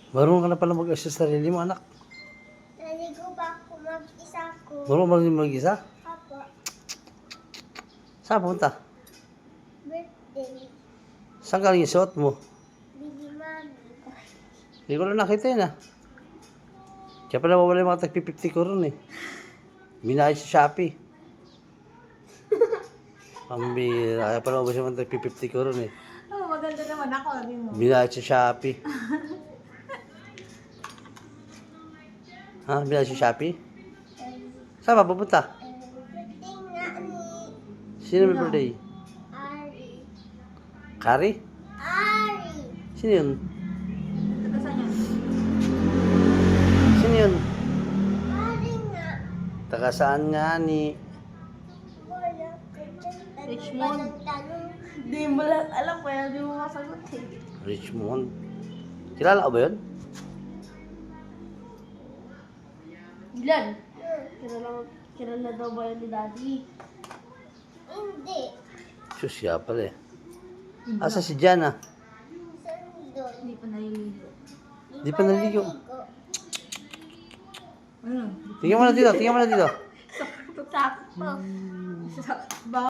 Marunong ka na pala mag-assist sa sarili mo, anak. Naligo pa ako mag-isa ko. Marunong mag-isa? Apo, Saan punta? birthday. Saan galing yung suot mo? Bibi mami. Hindi ko lang nakita yun, ah. Kaya pala mawala yung mga tag-50 ko ron, eh. Binayad sa Shopee. Pambira. Kaya pala ubos yung mga tag-50 ko ron, eh. Oh, maganda naman ako, sabi mo. Binayad sa Shopee. Ha? Binayad sa Shopee? Saan ba pupunta? Birthday nga ni Sino may birthday? Ari. Kari? Ari! Sino yun? Taga saan yan? Sino yun? Ari nga. Taga saan nga ni... Wala ka dyan. Richmond. Tanong. Di mo lang alam, kaya di mo masagot eh. Richmond. Kilala ko ba yun? Ilan? Kilala daw ba yan ni Daddy? Hindi. Sus, siya pala eh. Asa si Jana? Saan doon? Hindi pa naliligo. Di pa naligo. Ano? Tingnan mo na dito, tingnan mo na dito. Sakto. Sakto.